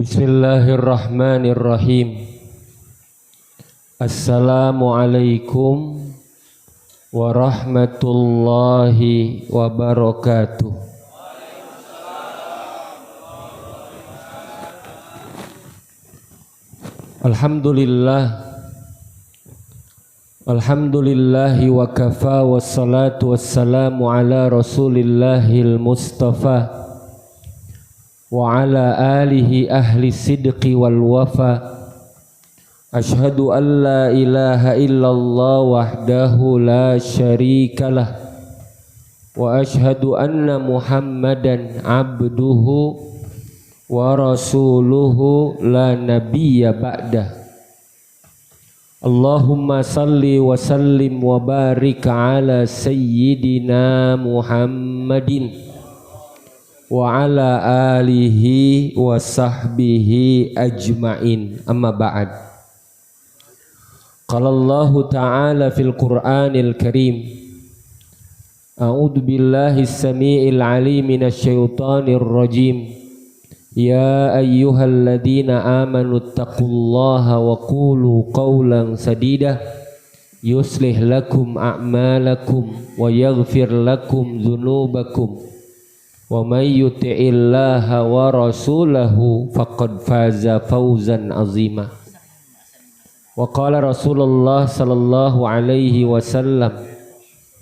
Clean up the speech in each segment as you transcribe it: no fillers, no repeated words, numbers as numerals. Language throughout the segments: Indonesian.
Bismillahirrahmanirrahim. Assalamualaikum warahmatullahi wabarakatuh. Alhamdulillahi wa kafa wassalatu wassalamu ala rasulillahil mustafa wa ala alihi ahli sidqi wal wafa. Ashhadu an la ilaha illallah wahdahu la syarikalah wa ashhadu anna muhammadan abduhu wa rasuluhu la nabiyya ba'dah. Allahumma salli wa sallim wa barik ala sayyidina Muhammadin wa ala alihi wa sahbihi ajma'in. Amma ba'd. Qala Allah ta'ala fil Qur'anil Karim. A'udzu billahi as-sami'il 'alim minasy syaithanir rajim. Ya ayyuhalladzina amanu taqullaha wa qulu qawlan sadida yuslih lakum a'malakum wa yaghfir lakum dzunubakum wa may yuti'illaha wa rasulahu faqad faza fawzan azima. Wa qala Rasulullah sallallahu alaihi wasallam,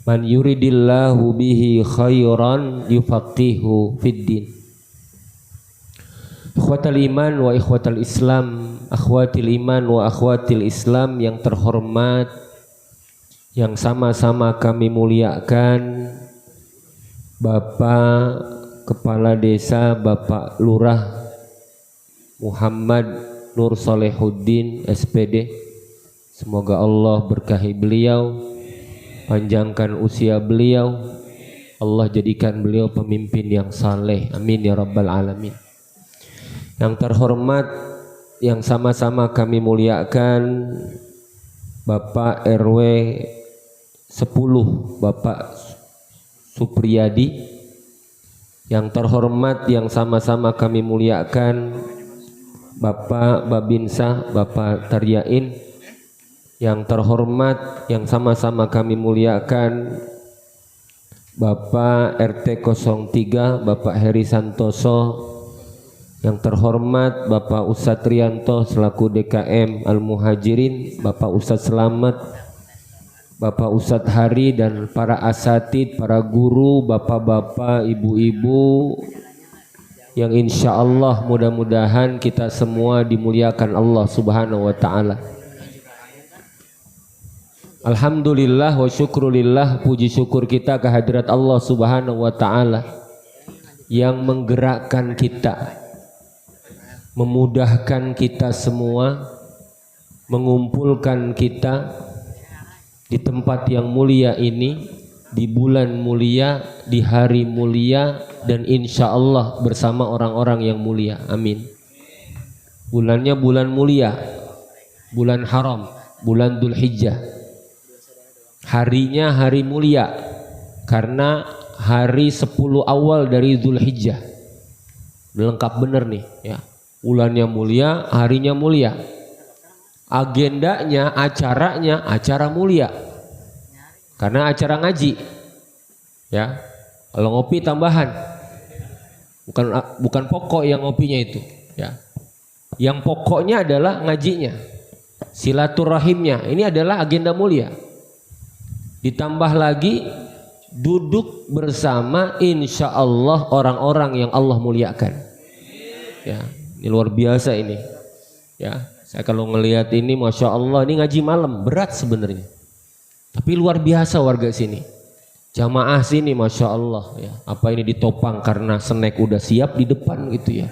man yuridillahu bihi khairan yufaqihu fid din. Ikhwatal iman wa ikhwatal islam, akhwatil iman wa akhwatil islam yang terhormat, yang sama-sama kami muliakan, Bapak Kepala Desa, Bapak Lurah Muhammad Nur Solehuddin SPD. Semoga Allah berkahi beliau, panjangkan usia beliau, Allah jadikan beliau pemimpin yang saleh, amin ya rabbal alamin. Yang terhormat, yang sama-sama kami muliakan, Bapak RW 10 Bapak Supriyadi. Yang terhormat, yang sama-sama kami muliakan, Bapak Babinsa, Bapak Taryain. Yang terhormat, yang sama-sama kami muliakan, Bapak RT 03 Bapak Heri Santoso. Yang terhormat, Bapak Ustadz Rianto selaku DKM Al-Muhajirin, Bapak Ustadz Selamat, Bapak Ustadz Hari, dan para asatid, para guru, bapak-bapak, ibu-ibu, yang insya Allah mudah-mudahan kita semua dimuliakan Allah subhanahu wa ta'ala. Alhamdulillah wa syukrulillah, puji syukur kita kehadirat Allah subhanahu wa ta'ala yang menggerakkan kita, memudahkan kita semua, mengumpulkan kita di tempat yang mulia ini, di bulan mulia, di hari mulia, dan insya Allah bersama orang-orang yang mulia, amin. Bulannya bulan mulia, bulan haram, bulan Dzulhijjah. Harinya hari mulia karena hari 10 awal dari Dzulhijjah. Lengkap bener nih ya. Bulannya mulia, harinya mulia. Agendanya, acaranya, acara mulia. Karena acara ngaji. Ya. Kalau ngopi tambahan. Bukan pokok yang ngopinya itu, ya. Yang pokoknya adalah ngajinya. Silaturahimnya. Ini adalah agenda mulia. Ditambah lagi duduk bersama insya Allah orang-orang yang Allah muliakan. Ya, ini luar biasa ini. Ya. Saya kalau ngelihat ini, masya Allah, ini ngaji malam berat sebenarnya, tapi luar biasa warga sini, jamaah sini, masya Allah ya. Apa ini ditopang karena snack udah siap di depan gitu ya?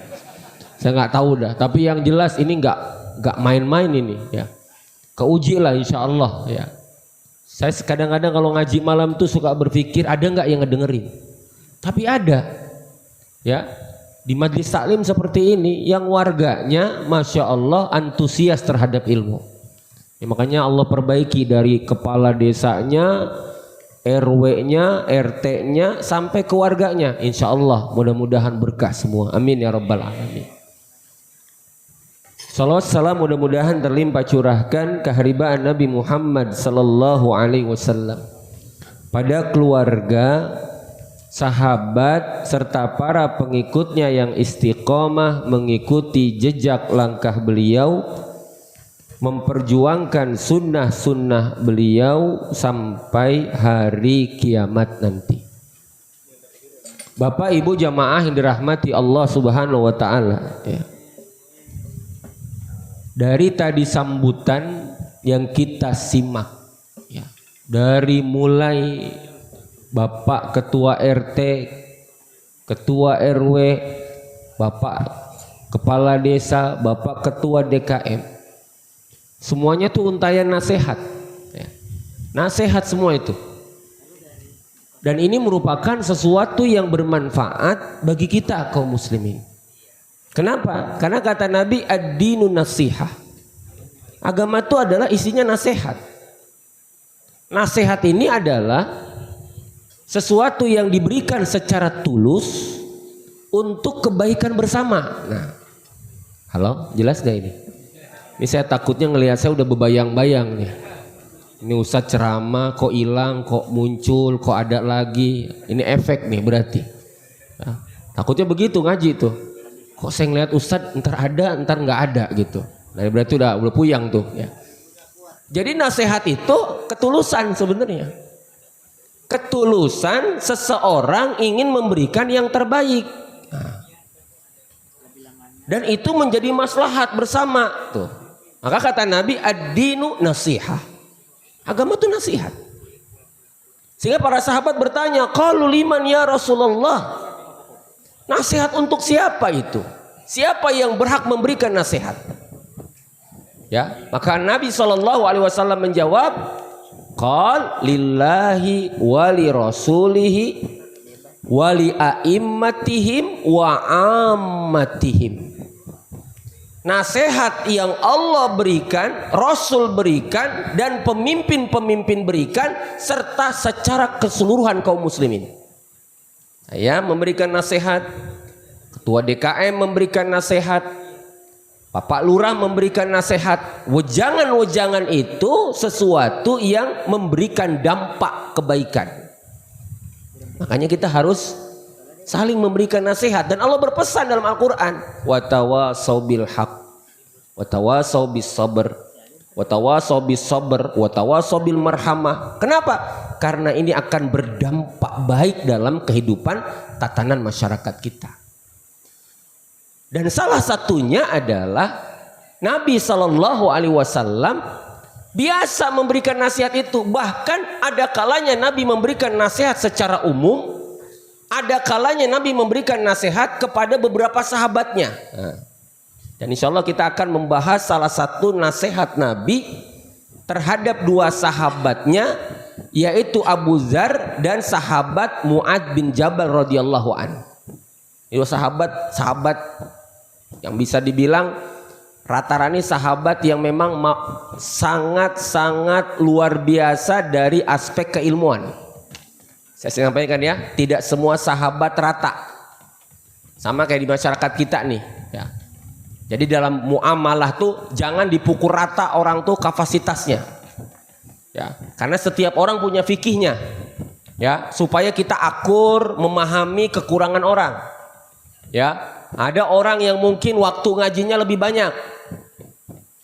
Saya nggak tahu dah. Tapi yang jelas ini nggak main-main ini ya. Keuji lah insya Allah ya. Saya kadang-kadang kalau ngaji malam tuh suka berpikir ada nggak yang ngedengerin? Tapi ada ya. Di majlis taklim seperti ini yang warganya masya Allah antusias terhadap ilmu. Ya, makanya Allah perbaiki dari kepala desanya, RW-nya, RT-nya sampai ke warganya. Insya Allah mudah-mudahan berkah semua. Amin ya rabbal alamin. Salawat salam mudah-mudahan terlimpah curahkan keharibaan Nabi Muhammad sallallahu alaihi wasallam pada keluarga, sahabat serta para pengikutnya yang istiqomah mengikuti jejak langkah beliau, memperjuangkan sunnah-sunnah beliau sampai hari kiamat nanti. Bapak Ibu jamaah yang dirahmati Allah Subhanahu wa taala, ya. Dari tadi sambutan yang kita simak, ya, dari mulai Bapak Ketua RT, Ketua RW, Bapak Kepala Desa, Bapak Ketua DKM, semuanya tuh untayan nasihat, ya. Nasihat semua itu. Dan ini merupakan sesuatu yang bermanfaat bagi kita kaum muslimin. Kenapa? Karena kata Nabi ad-dinu nasihah. Agama itu adalah isinya nasihat. Nasihat ini adalah sesuatu yang diberikan secara tulus untuk kebaikan bersama. Nah, halo, jelas gak ini? Ini saya takutnya ngelihat saya udah bebayang-bayang nih. Ini Ustadz ceramah kok hilang, kok muncul, kok ada lagi. Ini efek nih berarti. Nah, takutnya begitu ngaji tuh. Kok saya ngeliat Ustadz ntar ada, ntar nggak ada gitu. Nah berarti udah puyang tuh ya. Jadi nasihat itu ketulusan sebenarnya. Ketulusan seseorang ingin memberikan yang terbaik. Nah. Dan itu menjadi maslahat bersama tuh. Maka kata Nabi ad-dinu nasihah. Agama itu nasihat. Sehingga para sahabat bertanya, qalu liman ya Rasulullah? Nasihat untuk siapa itu? Siapa yang berhak memberikan nasihat? Ya, maka Nabi SAW menjawab, qal lillahi wali rasulihi wali a'immatihim wa ammatihim. Nasihat yang Allah berikan, Rasul berikan, dan pemimpin-pemimpin berikan, serta secara keseluruhan kaum muslimin. Saya memberikan nasihat, Ketua DKM memberikan nasihat, Bapak Lurah memberikan nasihat. Wejangan-wejangan itu sesuatu yang memberikan dampak kebaikan. Makanya kita harus saling memberikan nasihat. Dan Allah berpesan dalam Al-Quran, watawasau bil haq, watawasau bis sabr, watawasau bis sabr, watawasau bil marhamah. Kenapa? Karena ini akan berdampak baik dalam kehidupan tatanan masyarakat kita. Dan salah satunya adalah Nabi SAW biasa memberikan nasihat itu. Bahkan ada kalanya Nabi memberikan nasihat secara umum, ada kalanya Nabi memberikan nasihat kepada beberapa sahabatnya. Dan insya Allah kita akan membahas salah satu nasihat Nabi terhadap dua sahabatnya, yaitu Abu Dzar dan sahabat Mu'adz bin Jabal radhiyallahu an. Itu sahabat yang bisa dibilang rata-rata sahabat yang memang sangat-sangat luar biasa dari aspek keilmuan. Saya sampaikan ya, tidak semua sahabat rata. Sama kayak di masyarakat kita nih ya. Jadi dalam muamalah tuh jangan dipukul rata orang tuh kapasitasnya. Ya, karena setiap orang punya fikihnya. Ya, supaya kita akur memahami kekurangan orang. Ya, ada orang yang mungkin waktu ngajinya lebih banyak.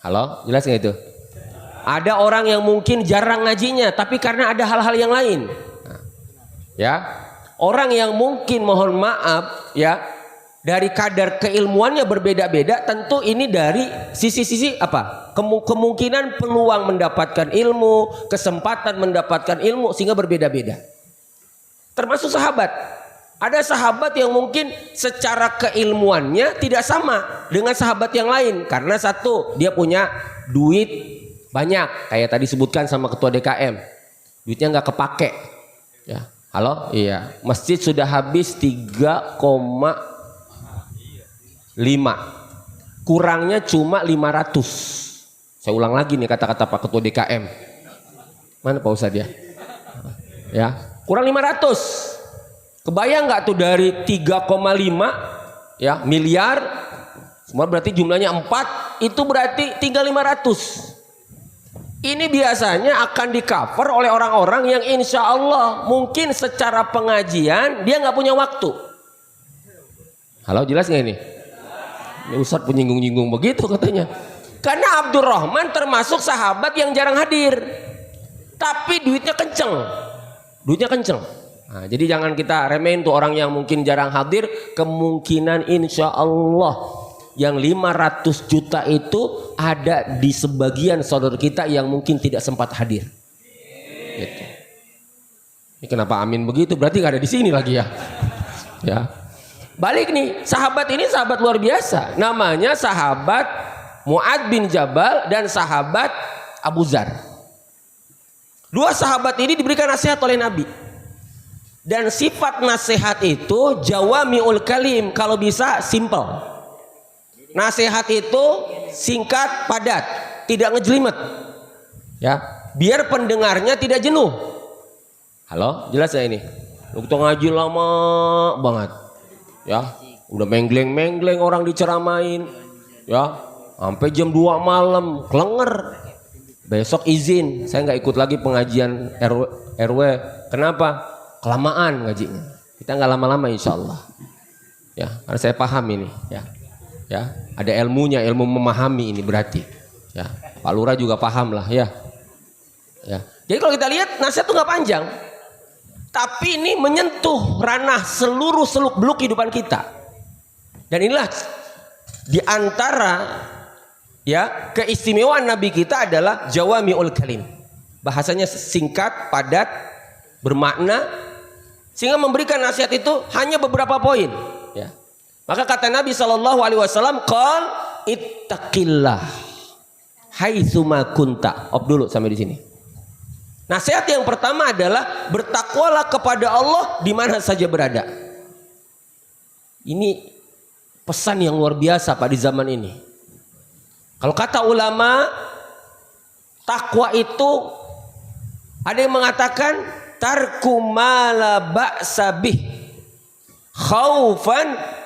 Halo, jelas nggak itu? Ada orang yang mungkin jarang ngajinya, tapi karena ada hal-hal yang lain. Ya, orang yang mungkin mohon maaf ya dari kadar keilmuannya berbeda-beda, tentu ini dari sisi-sisi apa? Kemungkinan peluang mendapatkan ilmu, kesempatan mendapatkan ilmu sehingga berbeda-beda. Termasuk sahabat. Ada sahabat yang mungkin secara keilmuannya tidak sama dengan sahabat yang lain. Karena satu, dia punya duit banyak. Kayak tadi sebutkan sama Ketua DKM. Duitnya nggak kepake. Ya, halo? Iya. Masjid sudah habis 3,5. Kurangnya cuma 500. Saya ulang lagi nih kata-kata Pak Ketua DKM. Mana Pak Ustadz ya? Ya, kurang 500. Kebayang nggak tuh dari 3,5 ya miliar Semua berarti jumlahnya 4, itu berarti tinggal 500. Ini biasanya akan di cover oleh orang-orang yang insya Allah mungkin secara pengajian dia nggak punya waktu. Halo, jelas nggak ini? Ini Ustadz penyinggung-nyinggung begitu katanya. Karena Abdurrahman termasuk sahabat yang jarang hadir, tapi duitnya kenceng. Nah, jadi jangan kita remehin tuh orang yang mungkin jarang hadir. Kemungkinan insya Allah yang 500 juta itu ada di sebagian saudara kita yang mungkin tidak sempat hadir. Gitu. Ini kenapa amin begitu? Berarti gak ada di sini lagi ya. Ya. Balik nih, sahabat ini sahabat luar biasa. Namanya sahabat Mu'ad bin Jabal dan sahabat Abu Dzar. Dua sahabat ini diberikan nasihat oleh Nabi. Dan sifat nasihat itu jawami'ul kalim, kalau bisa simple. Nasihat itu singkat, padat, tidak ngejelimet. Ya, biar pendengarnya tidak jenuh. Halo, jelas ya ini? Waktu ngaji lama banget. Ya, udah mengleng-mengleng orang diceramain. Ya, sampai jam 2 malam, kelenger. Besok izin, saya nggak ikut lagi pengajian RW. Kenapa? Kelamaan ngajinya. Kita nggak lama-lama insya Allah. Ya, karena saya paham ini. Ya, ada ilmunya, ilmu memahami ini berarti. Ya, Pak Lurah juga paham lah ya. Ya. Jadi kalau kita lihat nasihat itu nggak panjang, tapi ini menyentuh ranah seluruh seluk-beluk kehidupan kita. Dan inilah di antara ya keistimewaan Nabi kita adalah jawami'ul kalim. Bahasanya singkat, padat, bermakna, sehingga memberikan nasihat itu hanya beberapa poin. Ya. Maka kata Nabi SAW, qal ittaqillah haitsuma kunta. Op dulu sampai di sini. Nasihat yang pertama adalah bertakwalah kepada Allah di mana saja berada. Ini pesan yang luar biasa Pak di zaman ini. Kalau kata ulama, takwa itu ada yang mengatakan tarku ma la ba'sa bih khaufan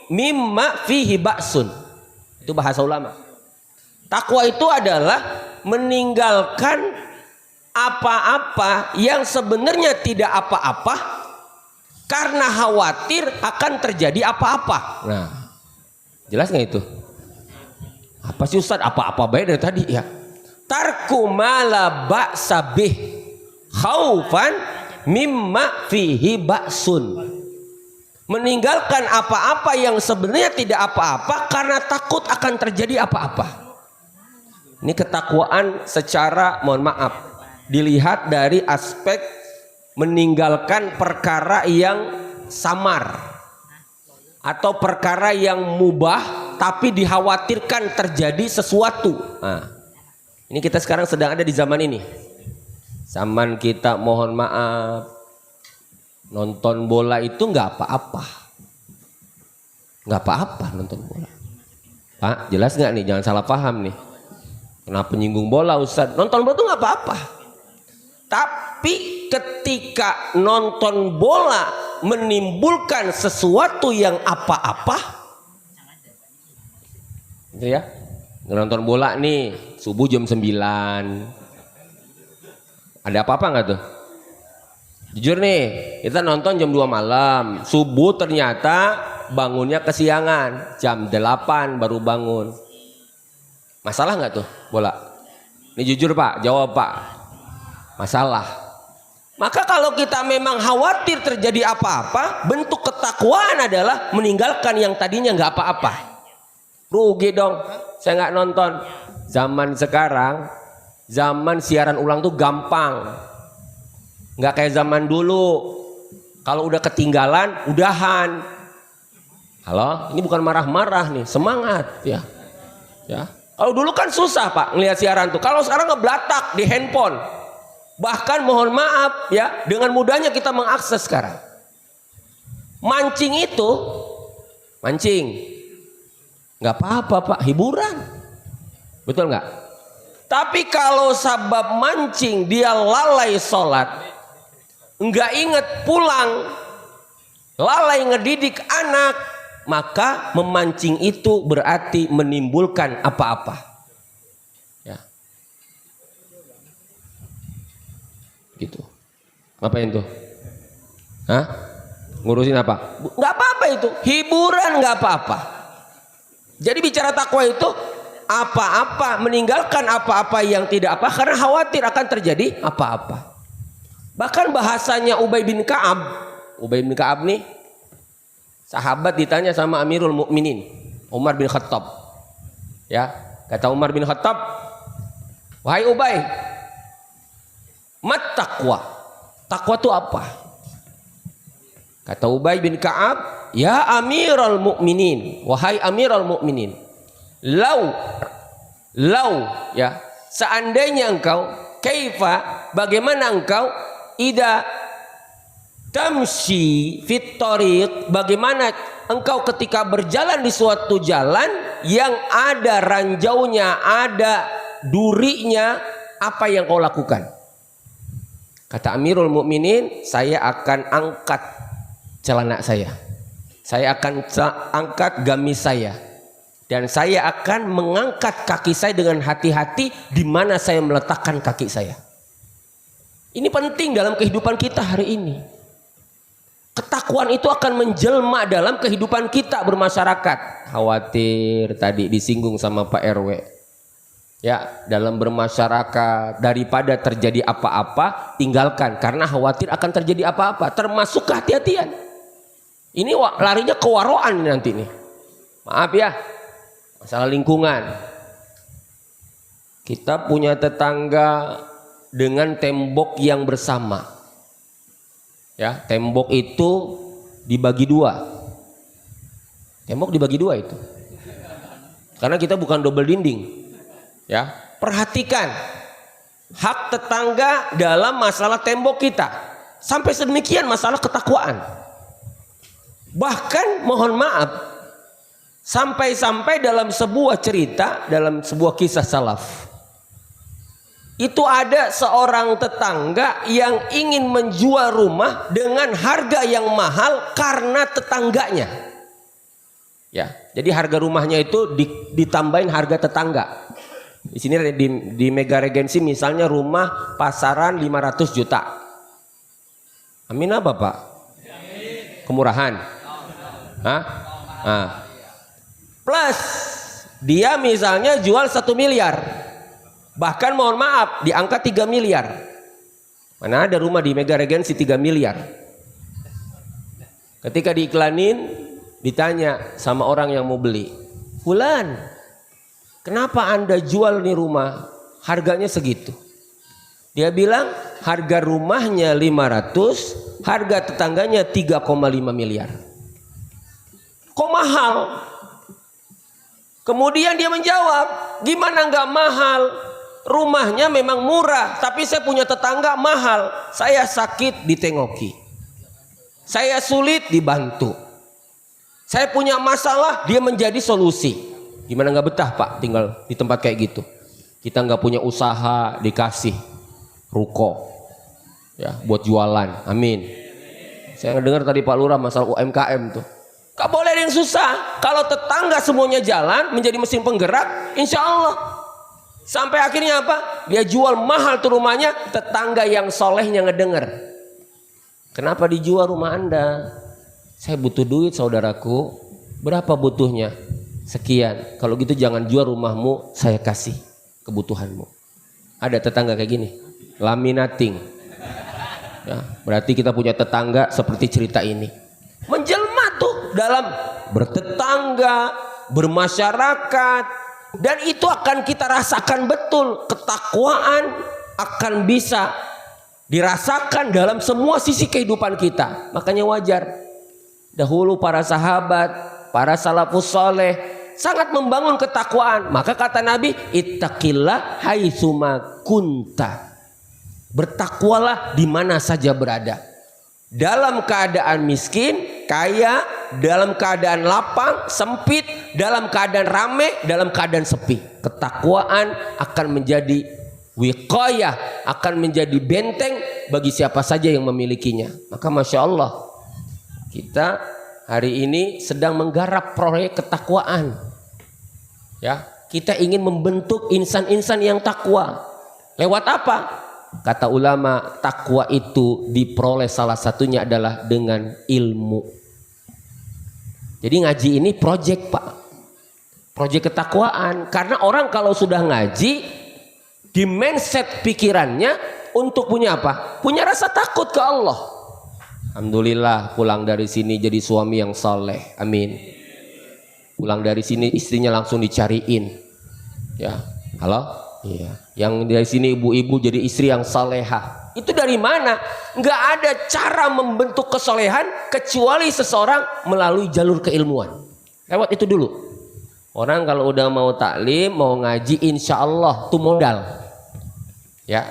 mimma fihi ba'sun. Itu bahasa ulama. Takwa itu adalah meninggalkan apa-apa yang sebenarnya tidak apa-apa karena khawatir akan terjadi apa-apa. Nah, jelas nggak itu? Apa sih Ustadz? Apa-apa baik dari tadi ya. Tarku ma la ba'sa bih khaufan mimma fihi ba'sun. Meninggalkan apa-apa yang sebenarnya tidak apa-apa karena takut akan terjadi apa-apa. Ini ketakwaan secara, mohon maaf, dilihat dari aspek meninggalkan perkara yang samar atau perkara yang mubah tapi dikhawatirkan terjadi sesuatu. Nah, ini kita sekarang sedang ada di zaman ini. Zaman kita, mohon maaf, nonton bola itu nggak apa-apa, nggak apa-apa nonton bola. Pak, jelas nggak nih? Jangan salah paham nih. Kenapa penyinggung bola Ustadz? Nonton bola itu nggak apa-apa. Tapi ketika nonton bola menimbulkan sesuatu yang apa-apa, gitu ya. Nonton bola nih subuh jam 9. Ada apa-apa nggak tuh? Jujur nih, kita nonton jam 2 malam, subuh ternyata bangunnya kesiangan, jam 8 baru bangun. Masalah nggak tuh bola? Ini jujur Pak, jawab Pak. Masalah. Maka kalau kita memang khawatir terjadi apa-apa, bentuk ketakwaan adalah meninggalkan yang tadinya nggak apa-apa. Rugi dong, saya nggak nonton. Zaman sekarang, zaman siaran ulang tuh gampang. Nggak kayak zaman dulu. Kalau udah ketinggalan, udahan. Halo, ini bukan marah-marah nih, semangat ya. Ya. Kalau dulu kan susah Pak ngelihat siaran tuh. Kalau sekarang ngeblatak di handphone. Bahkan mohon maaf ya, dengan mudahnya kita mengakses sekarang. Mancing itu, mancing, nggak apa-apa Pak, hiburan. Betul nggak? Tapi kalau sabab mancing dia lalai sholat, nggak inget pulang, lalai ngedidik anak, maka memancing itu berarti menimbulkan apa-apa. Ya. Gitu. Ngapain tuh? Hah? Ngurusin apa? Nggak apa-apa itu. Hiburan nggak apa-apa. Jadi bicara takwa itu apa-apa, meninggalkan apa-apa yang tidak apa karena khawatir akan terjadi apa-apa. Bahkan bahasanya Ubay bin Ka'ab. Ubay bin Ka'ab nih sahabat ditanya sama Amirul Mukminin Umar bin Khattab. Ya, kata Umar bin Khattab, "Wahai Ubay, mat taqwa? Takwa itu apa?" Kata Ubay bin Ka'ab, "Ya Amirul Mukminin, wahai Amirul Mukminin, lau ya, seandainya engkau kaifa, bagaimana engkau ida tamshi fit tariq, bagaimana engkau ketika berjalan di suatu jalan yang ada ranjaunya, ada durinya, apa yang kau lakukan?" Kata Amirul Mukminin, "Saya akan angkat celana saya akan angkat gamis saya, dan saya akan mengangkat kaki saya dengan hati-hati di mana saya meletakkan kaki saya." Ini penting dalam kehidupan kita hari ini. Ketakwaan itu akan menjelma dalam kehidupan kita bermasyarakat. Khawatir tadi disinggung sama Pak RW. Ya, dalam bermasyarakat daripada terjadi apa-apa tinggalkan karena khawatir akan terjadi apa-apa, termasuk kehati-hatian. Ini larinya ke waroan nanti nih. Maaf ya, masalah lingkungan. Kita punya tetangga dengan tembok yang bersama. Ya, tembok itu dibagi dua. Tembok dibagi dua itu. Karena kita bukan double dinding. Ya, perhatikan hak tetangga dalam masalah tembok kita. Sampai sedemikian masalah ketakwaan. Bahkan mohon maaf, sampai-sampai dalam sebuah cerita, dalam sebuah kisah salaf, itu ada seorang tetangga yang ingin menjual rumah dengan harga yang mahal karena tetangganya. Ya, jadi harga rumahnya itu ditambahin harga tetangga. Di sini di Mega Regency misalnya rumah pasaran 500 juta. Amin apa Pak? Kemurahan. Hah? Nah. Plus dia misalnya jual 1 miliar. Bahkan mohon maaf di angka 3 miliar. Mana ada rumah di Mega Regency 3 miliar. Ketika diiklanin ditanya sama orang yang mau beli, "Fulan, kenapa Anda jual nih rumah harganya segitu?" Dia bilang harga rumahnya 500, harga tetangganya 3,5 miliar. Kok mahal? Kemudian dia menjawab, "Gimana nggak mahal? Rumahnya memang murah, tapi saya punya tetangga mahal. Saya sakit ditengoki, saya sulit dibantu, saya punya masalah dia menjadi solusi." Gimana nggak betah Pak tinggal di tempat kayak gitu? Kita nggak punya usaha dikasih ruko ya buat jualan. Amin. Saya dengar tadi Pak Lurah masalah UMKM tuh. Gak boleh ada yang susah. Kalau tetangga semuanya jalan menjadi mesin penggerak, insya Allah. Sampai akhirnya apa? Dia jual mahal tuh rumahnya, tetangga yang solehnya ngedenger. "Kenapa dijual rumah Anda?" "Saya butuh duit saudaraku." "Berapa butuhnya?" "Sekian." "Kalau gitu jangan jual rumahmu, saya kasih kebutuhanmu." Ada tetangga kayak gini, laminating. Ya, berarti kita punya tetangga seperti cerita ini. Menjelma tuh dalam bertetangga, bermasyarakat, dan itu akan kita rasakan betul. Ketakwaan akan bisa dirasakan dalam semua sisi kehidupan kita. Makanya wajar dahulu para sahabat, para salafus soleh sangat membangun ketakwaan. Maka kata Nabi, ittaqillah haitsuma kunta. Bertakwalah di mana saja berada. Dalam keadaan miskin, kaya, dalam keadaan lapang, sempit, dalam keadaan rame, dalam keadaan sepi. Ketakwaan akan menjadi wiqayah, akan menjadi benteng bagi siapa saja yang memilikinya. Maka Masya Allah, kita hari ini sedang menggarap proyek ketakwaan. Ya, kita ingin membentuk insan-insan yang takwa. Lewat apa? Kata ulama, takwa itu diperoleh salah satunya adalah dengan ilmu. Jadi ngaji ini proyek, Pak. Proyek ketakwaan. Karena orang kalau sudah ngaji, di mindset pikirannya untuk punya apa? Punya rasa takut ke Allah. Alhamdulillah pulang dari sini jadi suami yang saleh. Amin. Pulang dari sini istrinya langsung dicariin. Ya, halo? Iya. Yang dari sini ibu-ibu jadi istri yang salehah. Itu dari mana? Nggak ada cara membentuk kesolehan kecuali seseorang melalui jalur keilmuan. Lewat itu dulu. Orang kalau udah mau taklim, mau ngaji, insya Allah itu modal. Ya,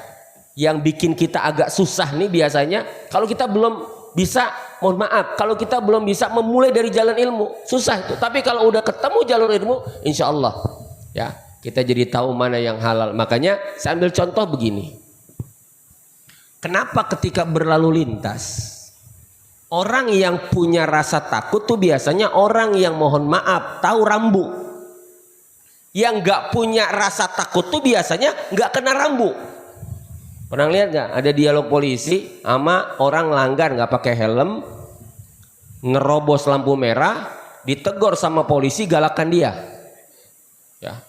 yang bikin kita agak susah nih biasanya kalau kita belum bisa, mohon maaf, kalau kita belum bisa memulai dari jalan ilmu, susah itu. Tapi kalau udah ketemu jalur ilmu, insya Allah, ya. Kita jadi tahu mana yang halal. Makanya saya ambil contoh begini. Kenapa ketika berlalu lintas orang yang punya rasa takut tuh biasanya orang yang mohon maaf tahu rambu. Yang nggak punya rasa takut tuh biasanya nggak kena rambu. Pernah lihat nggak? Ada dialog polisi sama orang langgar nggak pakai helm, ngerobos lampu merah, ditegur sama polisi, galakan dia. Ya.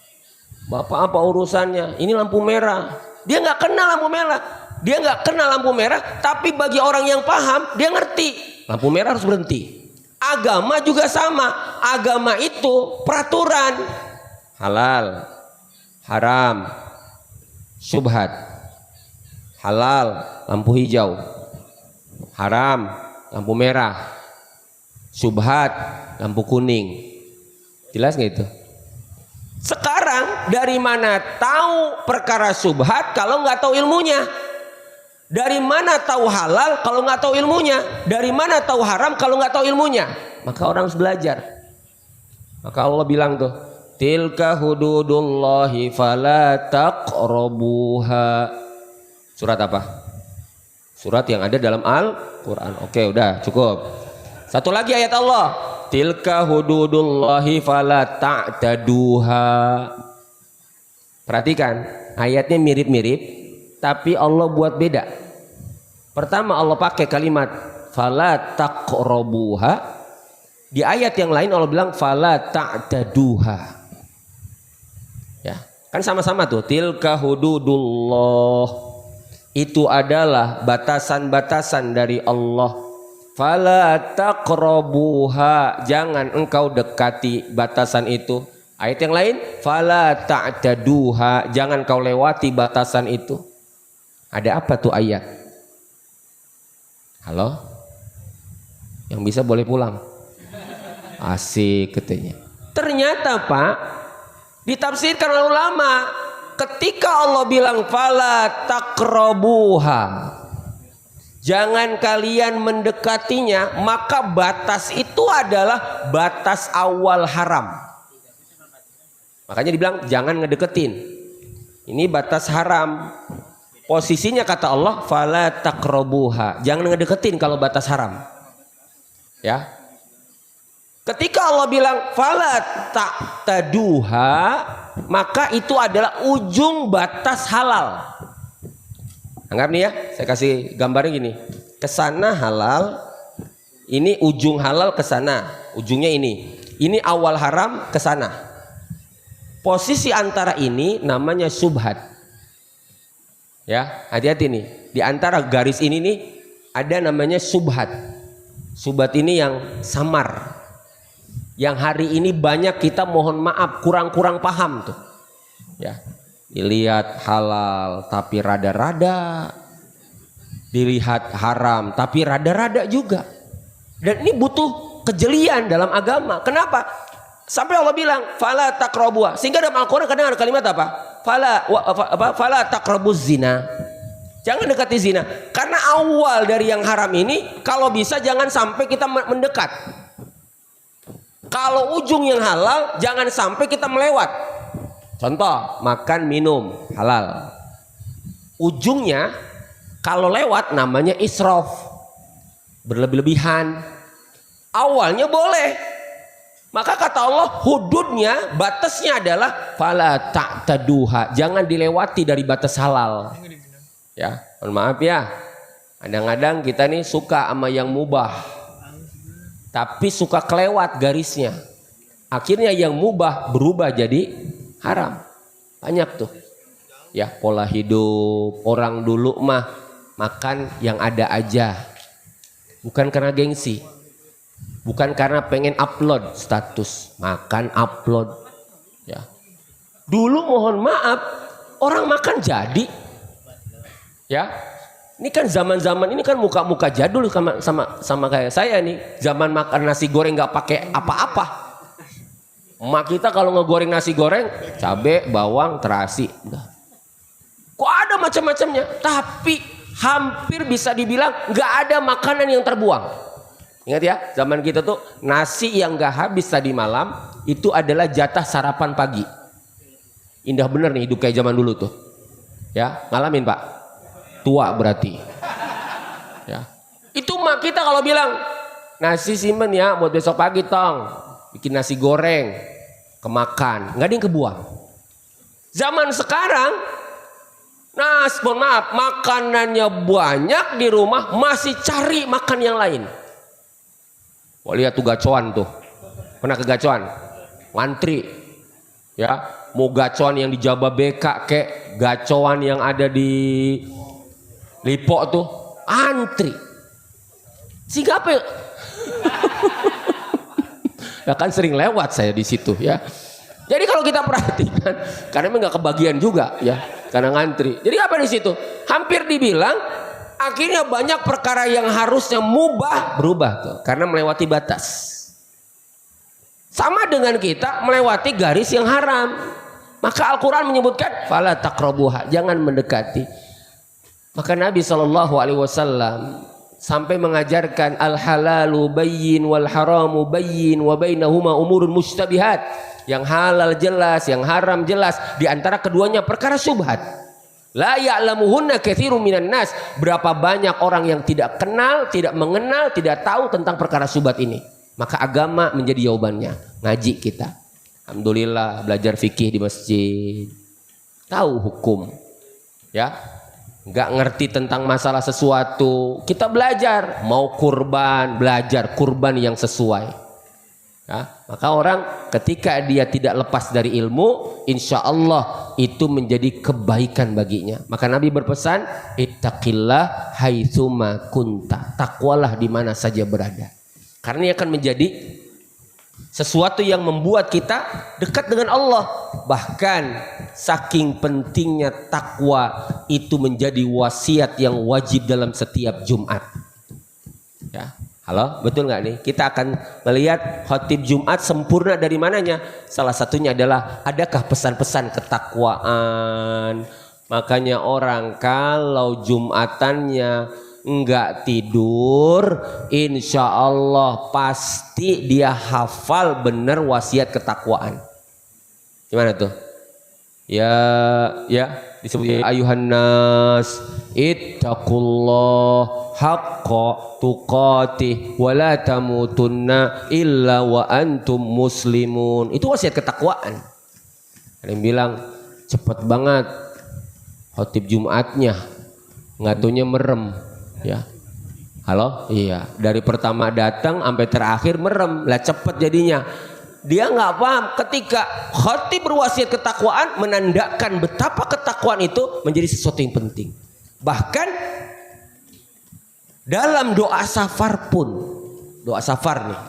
Bapak apa urusannya? Ini lampu merah. Dia nggak kenal lampu merah. Dia nggak kenal lampu merah. Tapi bagi orang yang paham, dia ngerti. Lampu merah harus berhenti. Agama juga sama. Agama itu peraturan. Halal, haram, syubhat. Halal, lampu hijau. Haram, lampu merah. Syubhat, lampu kuning. Jelas nggak itu? Sekarang dari mana tahu perkara syubhat kalau nggak tahu ilmunya? Dari mana tahu halal kalau nggak tahu ilmunya? Dari mana tahu haram kalau nggak tahu ilmunya? Maka orang harus belajar. Maka Allah bilang tuh, tilka hududullahi fala taqrabuha. Surat apa? Surat yang ada dalam Al-Quran. Oke, udah cukup. Satu lagi ayat Allah. Tilka hududullahi fala ta'taduha. Perhatikan, ayatnya mirip-mirip, tapi Allah buat beda. Pertama Allah pakai kalimat fala taqrabuha. Di ayat yang lain Allah bilang fala ta'taduha. Ya, kan sama-sama tuh. Tilka hududullah. Itu adalah batasan-batasan dari Allah. Fala taqrabuha, jangan engkau dekati batasan itu. Ayat yang lain, fala ta'taduha, jangan kau lewati batasan itu. Ada apa tuh ayat? Halo? Yang bisa boleh pulang. Asik katanya. Ternyata Pak, ditafsirkan oleh ulama, ketika Allah bilang fala taqrabuha, jangan kalian mendekatinya, maka batas itu adalah batas awal haram. Makanya dibilang jangan ngedeketin. Ini batas haram. Posisinya kata Allah fala taqrabuha, jangan ngedeketin kalau batas haram. Ya. Ketika Allah bilang fala ta'taduha, maka itu adalah ujung batas halal. Anggap nih ya, saya kasih gambarnya gini. Kesana halal, ini ujung halal kesana, ujungnya ini. Ini awal haram kesana. Posisi antara ini namanya syubhat. Ya, hati-hati nih. Di antara garis ini nih ada namanya syubhat. Syubhat ini yang samar. Yang hari ini banyak kita mohon maaf kurang-kurang paham tuh. Ya. Dilihat halal tapi rada-rada, dilihat haram tapi rada-rada juga. Dan ini butuh kejelian dalam agama. Kenapa? Sampai Allah bilang fala taqrabuha. Sehingga dalam Al-Qur'an kadang ada kalimat apa? Fala taqrabuz zina. Jangan dekati zina. Karena awal dari yang haram ini kalau bisa jangan sampai kita mendekat. Kalau ujung yang halal jangan sampai kita melewat. Contoh, makan minum halal. Ujungnya kalau lewat namanya israf, berlebih-lebihan. Awalnya boleh. Maka kata Allah hududnya, batasnya adalah fala ta'taduha, jangan dilewati dari batas halal. Ya, mohon maaf ya. Kadang-kadang kita nih suka sama yang mubah, tapi suka kelewat garisnya. Akhirnya yang mubah berubah jadi haram. Banyak tuh. Ya, pola hidup orang dulu mah makan yang ada aja. Bukan karena gengsi. Bukan karena pengen upload status, makan upload. Ya. Dulu mohon maaf, orang makan jadi. Ya. Ini kan zaman-zaman ini kan muka-muka jadul sama kayak saya nih. Zaman makan nasi goreng nggak pakai apa-apa. Emak kita kalau ngegoreng nasi goreng, cabai, bawang, terasi. Udah. Kok ada macam-macamnya? Tapi hampir bisa dibilang nggak ada makanan yang terbuang. Ingat ya, zaman kita tuh nasi yang nggak habis tadi malam itu adalah jatah sarapan pagi. Indah bener nih hidup kayak zaman dulu tuh. Ya, ngalamin Pak. Tua berarti. Ya. Itu mak kita kalau bilang nasi simpen ya buat besok pagi tong. Bikin nasi goreng, kemakan, nggak ada yang kebuang. Zaman sekarang, mohon maaf, makanannya banyak di rumah, masih cari makan yang lain. Wah lihat tuh gacoan tuh, pernah ke gacoan, ngantri, ya, mau gacoan yang di Jababeka kek, gacoan yang ada di Lipo tuh, antri. Sehingga apa? Ya kan sering lewat saya di situ ya. Jadi kalau kita perhatikan, karena memang nggak kebagian juga ya, karena ngantri. Jadi apa di situ? Hampir dibilang, akhirnya banyak perkara yang harusnya mubah berubah tuh, karena melewati batas. Sama dengan kita melewati garis yang haram. Maka Al-Quran menyebutkan, fala taqrabuha, jangan mendekati. Maka Nabi SAW sampai mengajarkan al-halalu bayyin wal haramu bayyin wa bainahuma umurun mustabihat. Yang halal jelas, yang haram jelas. Di antara keduanya perkara syubhat. La ya'lamuhunna katsirun minan nas. Berapa banyak orang yang tidak kenal, tidak mengenal, tidak tahu tentang perkara syubhat ini. Maka agama menjadi jawabannya. Ngaji kita. Alhamdulillah belajar fikih di masjid. Tahu hukum. Ya. Nggak ngerti tentang masalah sesuatu, kita belajar. Mau kurban, belajar kurban yang sesuai ya. Maka orang ketika dia tidak lepas dari ilmu, insya Allah itu menjadi kebaikan baginya. Maka Nabi berpesan, ittaqillah haitsuma kunta, takwalah di mana saja berada, karena ini akan menjadi sesuatu yang membuat kita dekat dengan Allah. Bahkan saking pentingnya takwa itu menjadi wasiat yang wajib dalam setiap Jumat. Ya, halo, betul nggak nih? Kita akan melihat khotib Jumat sempurna dari mananya. Salah satunya adalah adakah pesan-pesan ketakwaan. Makanya orang kalau Jumatannya enggak tidur, insya Allah pasti dia hafal benar wasiat ketakwaan. Gimana tuh? Ya disebut ayuhan nas ittaqullah haqqa tuqatih wa la tamutunna illa wa antum muslimun. Itu wasiat ketakwaan. Ada yang bilang cepet banget khotib Jumatnya, ngatunya merem. Ya, halo, iya. Dari pertama datang sampai terakhir merem, lah cepet jadinya. Dia nggak paham ketika khotib berwasiat ketakwaan menandakan betapa ketakwaan itu menjadi sesuatu yang penting. Bahkan dalam doa safar pun, doa safar nih,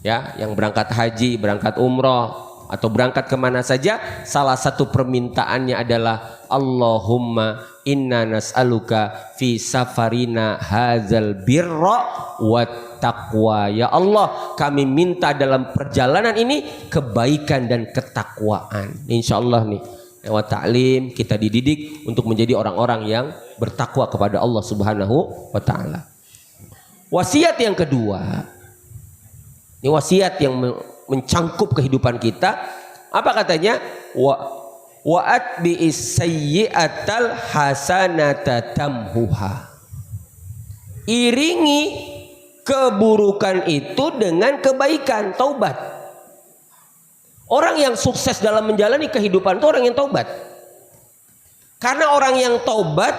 ya, yang berangkat haji, berangkat umroh atau berangkat kemana saja, salah satu permintaannya adalah Allahumma inna nas'aluka fi safarina hadzal birra wat taqwa. Ya Allah, kami minta dalam perjalanan ini kebaikan dan ketakwaan. Insyaallah nih lewat taklim kita dididik untuk menjadi orang-orang yang bertakwa kepada Allah Subhanahu wa taala. Wasiat yang kedua, ini wasiat yang mencangkup kehidupan kita. Apa katanya? Wa atbi'is sayyi'atal hasanata tamhuha. Iringi keburukan itu dengan kebaikan, taubat. Orang yang sukses dalam menjalani kehidupan itu orang yang taubat. Karena orang yang taubat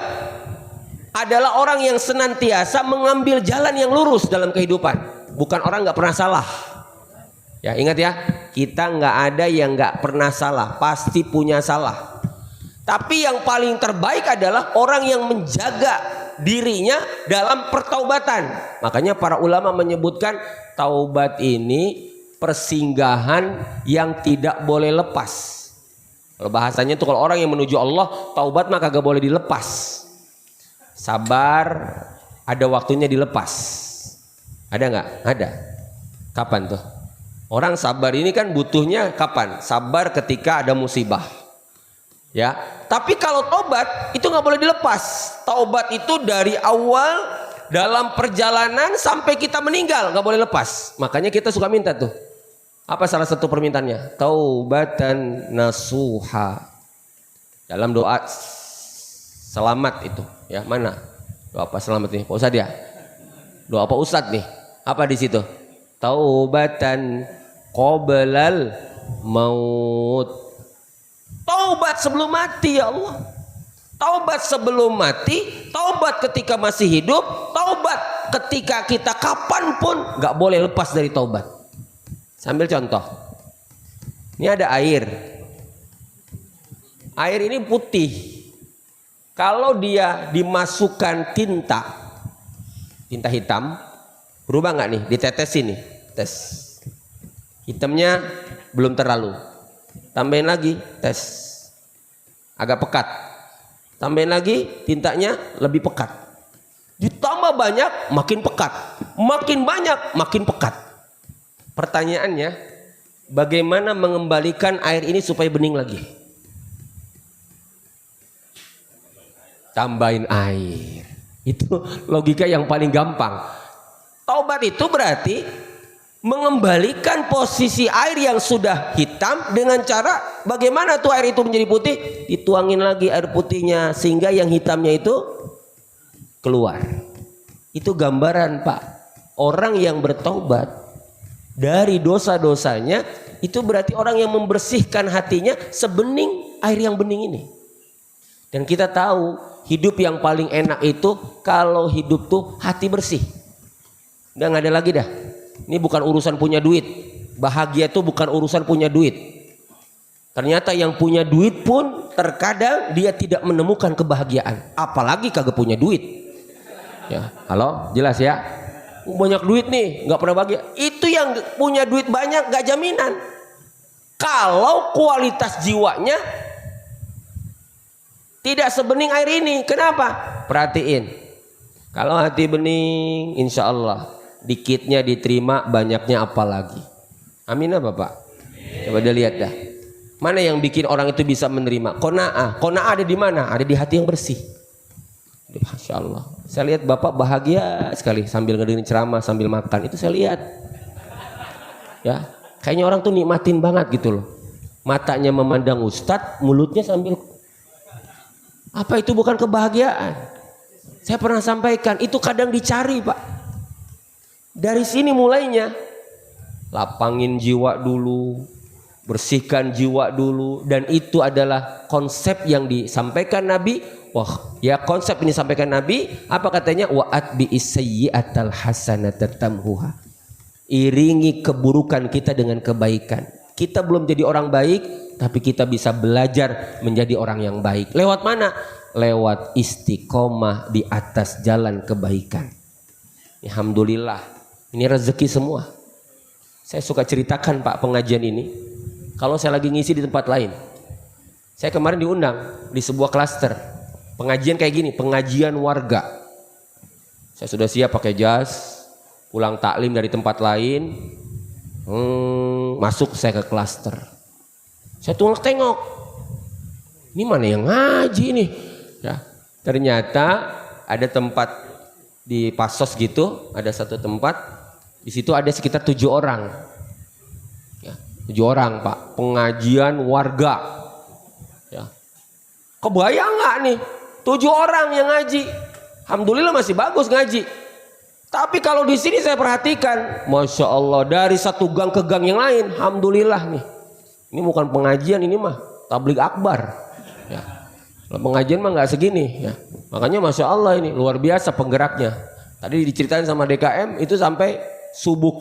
adalah orang yang senantiasa mengambil jalan yang lurus dalam kehidupan. Bukan orang nggak pernah salah. Ya ingat ya, kita nggak ada yang nggak pernah salah, pasti punya salah. Tapi yang paling terbaik adalah orang yang menjaga dirinya dalam pertaubatan. Makanya para ulama menyebutkan taubat ini persinggahan yang tidak boleh lepas. Kalau bahasanya itu kalau orang yang menuju Allah, taubat maka gak boleh dilepas. Sabar ada waktunya dilepas. Ada nggak? Ada. Kapan tuh? Orang sabar ini kan butuhnya kapan? Sabar ketika ada musibah. Ya. Tapi kalau taubat itu nggak boleh dilepas. Taubat itu dari awal dalam perjalanan sampai kita meninggal nggak boleh lepas. Makanya kita suka minta tuh. Apa salah satu permintaannya? Taubatan nasuha. Dalam doa selamat itu, ya mana? Doa apa selamat nih? Pak Ustadz ya? Doa apa Ustadz nih? Apa di situ? Taubatan qoblal maut. Taubat sebelum mati ya Allah. Taubat sebelum mati, taubat ketika masih hidup, taubat ketika kita kapanpun nggak boleh lepas dari taubat. Sambil contoh, ini ada air. Air ini putih. Kalau dia dimasukkan tinta hitam, berubah nggak nih? Ditetesin nih, tes. Hitamnya belum terlalu. Tambahin lagi, tes. Agak pekat. Tambahin lagi, tintanya lebih pekat. Ditambah banyak, makin pekat. Makin banyak, makin pekat. Pertanyaannya, bagaimana mengembalikan air ini supaya bening lagi? Tambahin air. Itu logika yang paling gampang. Taubat itu berarti mengembalikan posisi air yang sudah hitam dengan cara bagaimana tuh air itu menjadi putih? Dituangin lagi air putihnya sehingga yang hitamnya itu keluar. Itu gambaran, Pak. Orang yang bertaubat dari dosa-dosanya itu berarti orang yang membersihkan hatinya sebening air yang bening ini. Dan kita tahu hidup yang paling enak itu kalau hidup tuh hati bersih. Udah nggak ada lagi dah. Ini bukan urusan punya duit. Bahagia itu bukan urusan punya duit. Ternyata yang punya duit pun terkadang dia tidak menemukan kebahagiaan. Apalagi kagak punya duit. Ya, halo, jelas ya. Banyak duit nih nggak pernah bahagia. Itu yang punya duit banyak nggak jaminan. Kalau kualitas jiwanya tidak sebening air ini. Kenapa? Perhatiin. Kalau hati bening, insya Allah dikitnya diterima, banyaknya apalagi. Amin apa Pak? Coba dia lihat dah. Mana yang bikin orang itu bisa menerima? Qanaah. Qanaah ada di mana? Ada di hati yang bersih. Masya Allah. Saya lihat Bapak bahagia sekali sambil ngedengerin ceramah sambil makan. Itu saya lihat. Ya, kayaknya orang tuh nikmatin banget gitu loh. Matanya memandang Ustadz, mulutnya sambil. Apa itu bukan kebahagiaan? Saya pernah sampaikan, itu kadang dicari Pak. Dari sini mulainya. Lapangin jiwa dulu, bersihkan jiwa dulu, dan itu adalah konsep yang disampaikan Nabi. Wah, ya konsep ini disampaikan Nabi, apa katanya? Wa'at bi'is sayyi'atal hasanata tamhuha. Iringi keburukan kita dengan kebaikan. Kita belum jadi orang baik, tapi kita bisa belajar menjadi orang yang baik. Lewat mana? Lewat istiqomah di atas jalan kebaikan. Alhamdulillah, ini rezeki semua. Saya suka ceritakan Pak pengajian ini. Kalau saya lagi ngisi di tempat lain. Saya kemarin diundang di sebuah klaster. Pengajian kayak gini, pengajian warga. Saya sudah siap pakai jas, pulang taklim dari tempat lain. Masuk saya ke klaster. Saya tengok. Ini mana yang ngaji nih? Ya, ternyata ada tempat di Pasos gitu, ada satu tempat. Di situ ada sekitar 7 orang. Ya, 7 orang Pak, pengajian warga. Ya. Kebayang nggak nih? 7 orang yang ngaji. Alhamdulillah masih bagus ngaji. Tapi kalau di sini saya perhatikan, Masya Allah, dari satu gang ke gang yang lain, alhamdulillah nih. Ini bukan pengajian, ini mah tabligh akbar. Ya. Kalau pengajian mah nggak segini. Ya. Makanya Masya Allah ini luar biasa penggeraknya. Tadi diceritain sama DKM itu sampai subuh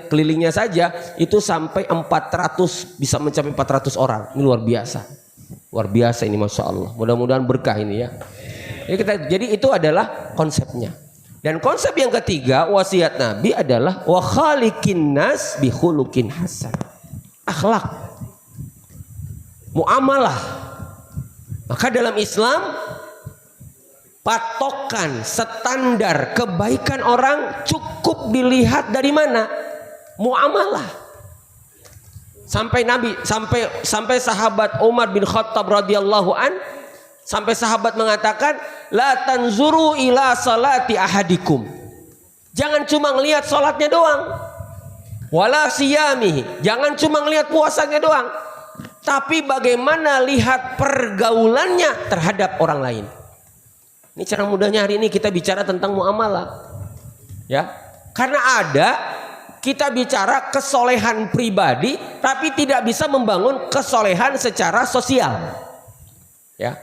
kelilingnya saja itu sampai 400, bisa mencapai 400 orang. Ini luar biasa. Luar biasa ini Masya Allah. Mudah-mudahan berkah ini ya. Jadi itu adalah konsepnya. Dan konsep yang ketiga wasiat Nabi adalah wa khaliqin nas bi khuluqin hasan. Akhlak. Muamalah. Maka dalam Islam patokan standar kebaikan orang cukup dilihat dari mana? Muamalah. Sampai Nabi sampai sahabat Umar bin Khattab radhiyallahu an sampai sahabat mengatakan la tanzuru ila salati ahadikum. Jangan cuma ngelihat salatnya doang. Wala siyamihi. Jangan cuma ngelihat puasanya doang. Tapi bagaimana lihat pergaulannya terhadap orang lain. Ini cara mudahnya hari ini kita bicara tentang muamalah. Ya. Karena ada kita bicara kesolehan pribadi tapi tidak bisa membangun kesolehan secara sosial. Ya.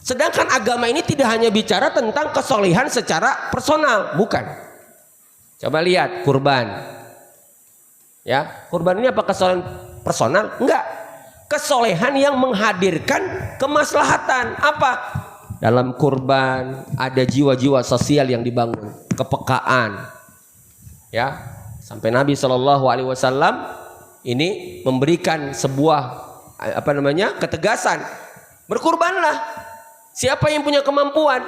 Sedangkan agama ini tidak hanya bicara tentang kesolehan secara personal, bukan. Coba lihat kurban. Ya, kurban ini apa kesolehan personal? Enggak. Kesolehan yang menghadirkan kemaslahatan. Apa? Dalam kurban ada jiwa-jiwa sosial yang dibangun, kepekaan. Ya, sampai Nabi SAW ini memberikan sebuah ketegasan. Berkurbanlah. Siapa yang punya kemampuan?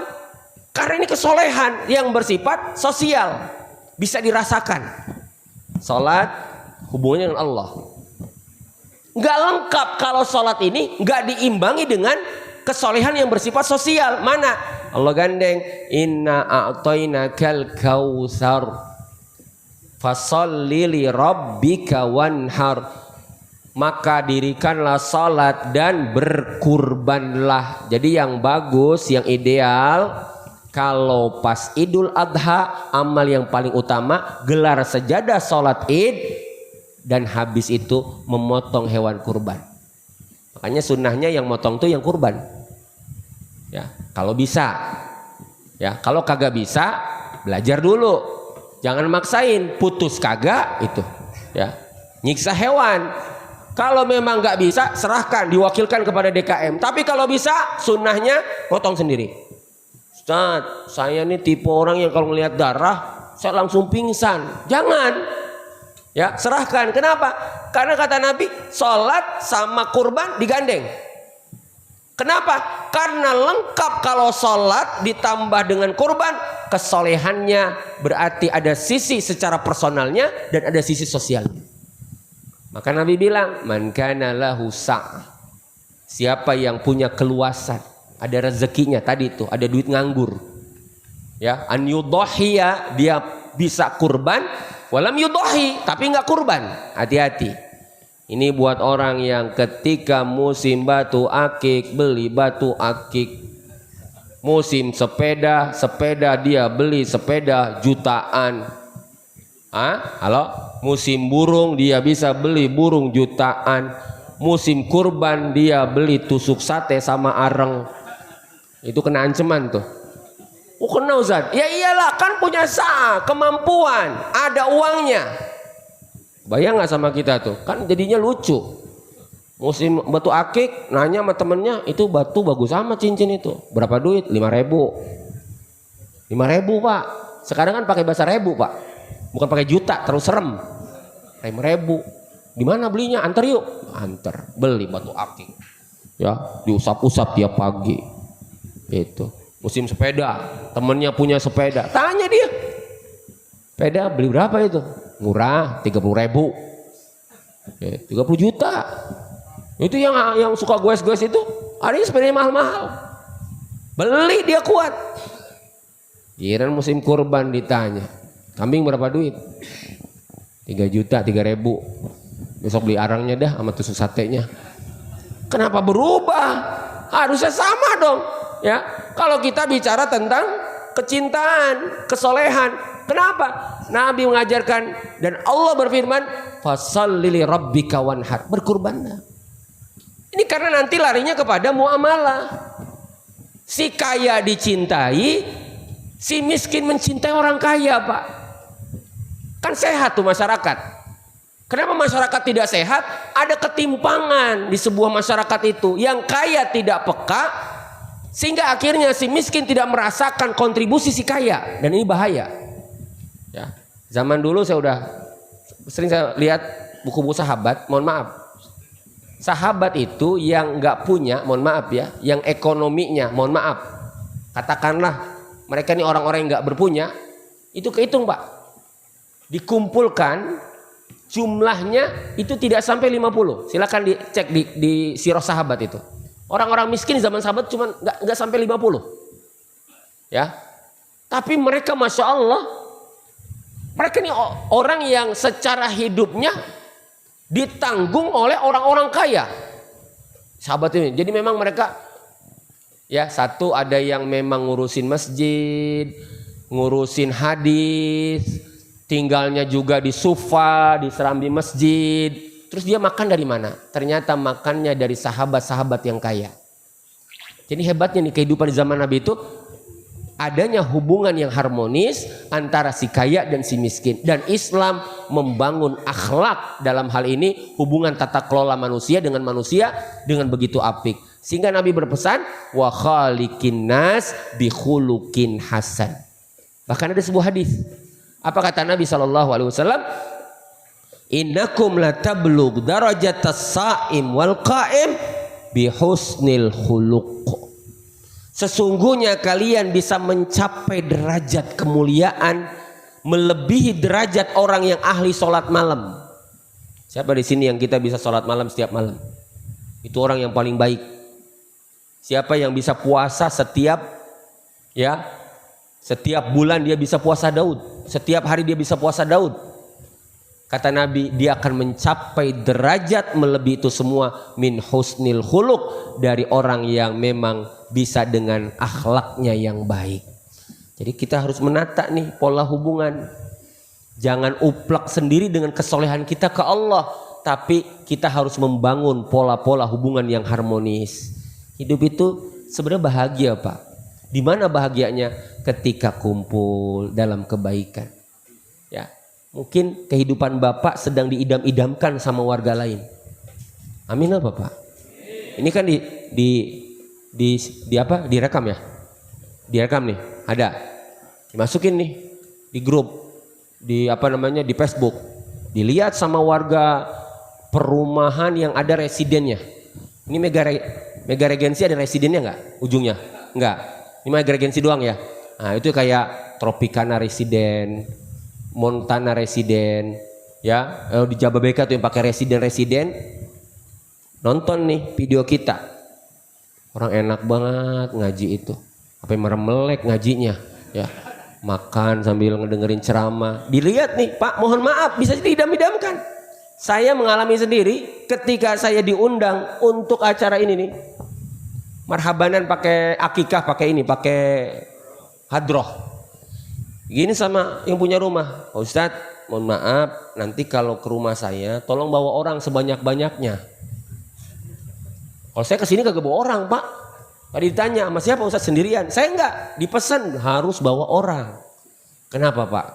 Karena ini kesolehan yang bersifat sosial, bisa dirasakan. Salat hubungannya dengan Allah. Nggak lengkap kalau salat ini nggak diimbangi dengan kesolehan yang bersifat sosial. Mana? Allah gandeng, inna a'tainakal kautsar fasholli li rabbika wanhar. Maka dirikanlah salat dan berkurbanlah. Jadi yang bagus, yang ideal kalau pas Idul Adha, amal yang paling utama gelar sajadah salat Id dan habis itu memotong hewan kurban. Makanya sunnahnya yang motong tuh yang kurban. Ya, kalau bisa. Ya, kalau kagak bisa belajar dulu. Jangan maksain, putus kagak itu. Ya. Nyiksa hewan. Kalau memang nggak bisa, serahkan, diwakilkan kepada DKM. Tapi kalau bisa, sunnahnya potong sendiri. Ustaz, saya ini tipe orang yang kalau melihat darah, saya langsung pingsan. Jangan. Ya, serahkan. Kenapa? Karena kata Nabi, sholat sama kurban digandeng. Kenapa? Karena lengkap kalau sholat ditambah dengan kurban, kesolehannya berarti ada sisi secara personalnya dan ada sisi sosialnya. Maka Nabi bilang, man kana lahu sa'ah. Siapa yang punya keluasan, ada rezekinya tadi itu, ada duit nganggur. Ya, an yudhiya, dia bisa kurban, walam yudhi, tapi enggak kurban. Hati-hati. Ini buat orang yang ketika musim batu akik beli batu akik. Musim sepeda dia beli sepeda jutaan. Halo? Musim burung dia bisa beli burung jutaan. Musim kurban dia beli tusuk sate sama areng. Itu kena ancaman tuh. Oh kena Ustaz. Ya iyalah kan punya kemampuan, ada uangnya. Bayang gak sama kita tuh? Kan jadinya lucu. Musim batu akik nanya sama temennya, itu batu bagus sama cincin itu. Berapa duit? 5.000. 5.000 Pak. Sekarang kan pakai bahasa ribu Pak. Bukan pakai juta, terus serem. 5.000. Di mana belinya? Antar yuk. Antar. Beli batu akik. Ya, diusap-usap tiap pagi. Itu. Musim sepeda, temennya punya sepeda. Tanya dia. Sepeda beli berapa itu? Murah, 30.000. 30 juta. Itu yang suka goes-goes itu, ada yang sepedanya mahal-mahal. Beli dia kuat. Giliran musim kurban ditanya, kambing berapa duit? 3 juta, 3.000. Besok beli arangnya dah sama tusuk satenya. Kenapa berubah? Harusnya sama dong. Ya, kalau kita bicara tentang kecintaan, kesolehan, Kenapa? Nabi mengajarkan dan Allah berfirman, "Fasholli li rabbika wanhar." Berkurbanlah. Ini karena nanti larinya kepada muamalah. Si kaya dicintai, si miskin mencintai orang kaya, Pak. Kan sehat tuh masyarakat. Kenapa masyarakat tidak sehat? Ada ketimpangan di sebuah masyarakat itu. Yang kaya tidak peka, sehingga akhirnya si miskin tidak merasakan kontribusi si kaya. Dan ini bahaya. Ya. Zaman dulu sering saya lihat buku-buku sahabat, mohon maaf. Sahabat itu yang nggak punya, mohon maaf ya, yang ekonominya, mohon maaf. Katakanlah mereka ini orang-orang yang nggak berpunya, itu kehitung Pak. Dikumpulkan jumlahnya itu tidak sampai 50. Silakan dicek di sirah sahabat itu. Orang-orang miskin zaman sahabat cuma nggak sampai 50. Ya. Tapi mereka Masya Allah, mereka ini orang yang secara hidupnya ditanggung oleh orang-orang kaya. Sahabat ini. Jadi memang mereka ya satu ada yang memang ngurusin masjid, ngurusin hadis, tinggalnya juga di sufa, di serambi masjid. Terus dia makan dari mana? Ternyata makannya dari sahabat-sahabat yang kaya. Jadi hebatnya nih kehidupan di zaman Nabi itu adanya hubungan yang harmonis antara si kaya dan si miskin. Dan Islam membangun akhlak dalam hal ini, hubungan tata kelola manusia dengan begitu apik. Sehingga Nabi berpesan, wa khaliqin nas bi khuluqin hasan. Bahkan ada sebuah hadis. Apa kata Nabi SAW? Innakum latablugh darajatas saim wal qaim bi husnil khuluq. Sesungguhnya kalian bisa mencapai derajat kemuliaan melebihi derajat orang yang ahli sholat malam. Siapa di sini yang kita bisa sholat malam setiap malam? Itu orang yang paling baik. Siapa yang bisa puasa setiap bulan dia bisa puasa Daud. Setiap hari dia bisa puasa Daud. Kata Nabi, dia akan mencapai derajat melebihi itu semua min husnil khuluq, dari orang yang memang bisa dengan akhlaknya yang baik. Jadi kita harus menata nih pola hubungan. Jangan uplak sendiri dengan kesolehan kita ke Allah, tapi kita harus membangun pola-pola hubungan yang harmonis. Hidup itu sebenarnya bahagia Pak. Di mana bahagianya? Ketika kumpul dalam kebaikan. Ya, mungkin kehidupan Bapak sedang diidam-idamkan sama warga lain. Amin apa Pak? Ini kan direkam ya? Direkam nih, ada. Dimasukin nih di grup, di Facebook. Dilihat sama warga perumahan yang ada residennya. Ini Mega Regency ada residennya nggak? Ujungnya? Nggak. Ini Mega Regency doang ya. Nah itu kayak Tropicana Residen, Montana Residen, ya. Di Jababeka tuh yang pakai residen. Nonton nih video kita. Orang enak banget ngaji itu. Apa yang meremelek ngajinya, ya. Makan sambil ngedengerin ceramah. Dilihat nih, Pak, mohon maaf bisa diidam-idamkan. Saya mengalami sendiri ketika saya diundang untuk acara ini nih. Marhabanan pakai akikah, pakai hadroh. Gini sama yang punya rumah, Ustadz, mohon maaf, nanti kalau ke rumah saya tolong bawa orang sebanyak-banyaknya. Kalau saya kesini kagak bawa orang Pak. Tadi ditanya sama siapa Ustadz, sendirian. Saya enggak, dipesan harus bawa orang. Kenapa Pak?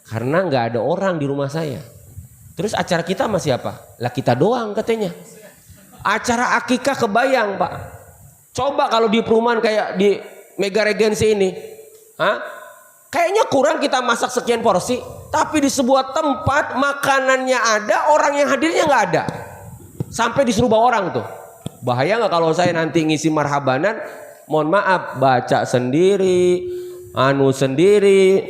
Karena enggak ada orang di rumah saya. Terus acara kita sama siapa? Lah kita doang katanya. Acara akikah kebayang Pak. Coba kalau di perumahan kayak di Mega Regency ini, kayaknya kurang kita masak sekian porsi. Tapi di sebuah tempat makanannya ada, orang yang hadirnya nggak ada. Sampai disuruh bawa orang tuh. Bahaya nggak kalau saya nanti ngisi marhabanan, mohon maaf, baca sendiri, sendiri,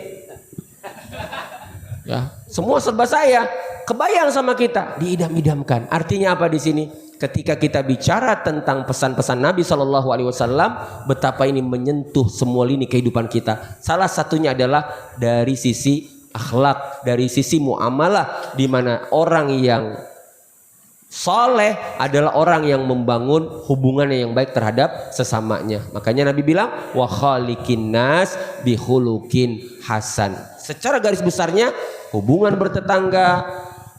ya semua serba saya. Kebayang sama kita, diidam-idamkan. Artinya apa di sini? Ketika kita bicara tentang pesan-pesan Nabi SAW, betapa ini menyentuh semua lini kehidupan kita. Salah satunya adalah dari sisi akhlak, dari sisi muamalah, di mana orang yang Soleh adalah orang yang membangun hubungan yang baik terhadap sesamanya. Makanya Nabi bilang wa khaliqin nas bihulukin hasan. Secara garis besarnya hubungan bertetangga,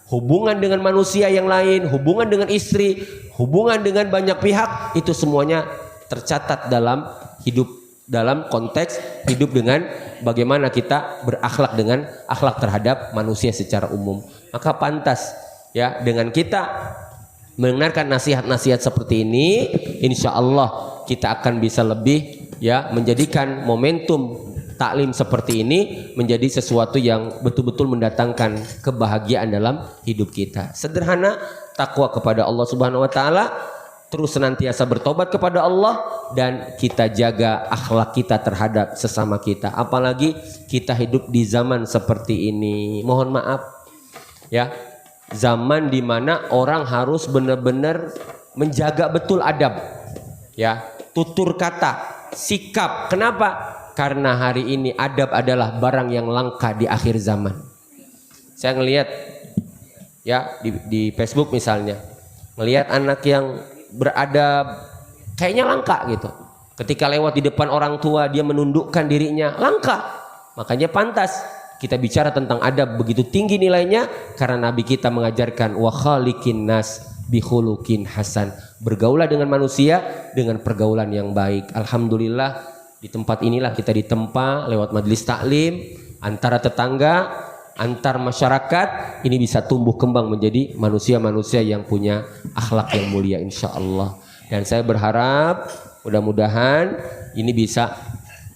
hubungan dengan manusia yang lain, hubungan dengan istri, hubungan dengan banyak pihak, itu semuanya tercatat dalam hidup, dalam konteks hidup dengan bagaimana kita berakhlak dengan akhlak terhadap manusia secara umum. Maka pantas ya dengan kita mendengarkan nasihat-nasihat seperti ini, insya Allah kita akan bisa lebih ya menjadikan momentum taklim seperti ini menjadi sesuatu yang betul-betul mendatangkan kebahagiaan dalam hidup kita. Sederhana, takwa kepada Allah Subhanahu wa taala, terus senantiasa bertobat kepada Allah, dan kita jaga akhlak kita terhadap sesama kita. Apalagi kita hidup di zaman seperti ini. Mohon maaf ya, zaman dimana orang harus benar-benar menjaga betul adab ya, tutur kata, sikap. Kenapa? Karena hari ini adab adalah barang yang langka di akhir zaman. Saya ngelihat ya di Facebook misalnya, ngelihat anak yang beradab kayaknya langka gitu. Ketika lewat di depan orang tua dia menundukkan dirinya, langka. Makanya pantas kita bicara tentang adab begitu tinggi nilainya karena Nabi kita mengajarkan wa khaliqin nas bihulukin hasan. Bergaulah dengan manusia dengan pergaulan yang baik. Alhamdulillah di tempat inilah kita ditempa lewat majelis taklim antara tetangga, antar masyarakat, ini bisa tumbuh kembang menjadi manusia-manusia yang punya akhlak yang mulia insyaallah. Dan saya berharap mudah-mudahan ini bisa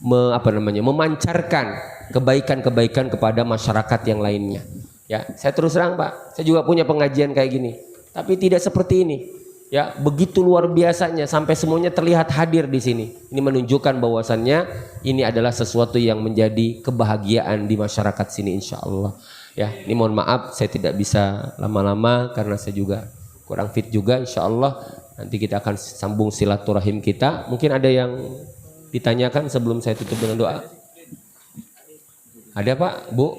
memancarkan kebaikan-kebaikan kepada masyarakat yang lainnya. Ya, saya terus terang Pak, saya juga punya pengajian kayak gini, tapi tidak seperti ini. Ya, begitu luar biasanya sampai semuanya terlihat hadir di sini. Ini menunjukkan bahwasannya ini adalah sesuatu yang menjadi kebahagiaan di masyarakat sini insyaallah. Ya, ini mohon maaf saya tidak bisa lama-lama karena saya juga kurang fit juga insyaallah. Nanti kita akan sambung silaturahim kita. Mungkin ada yang ditanyakan sebelum saya tutup dengan doa. Ada Pak, Bu?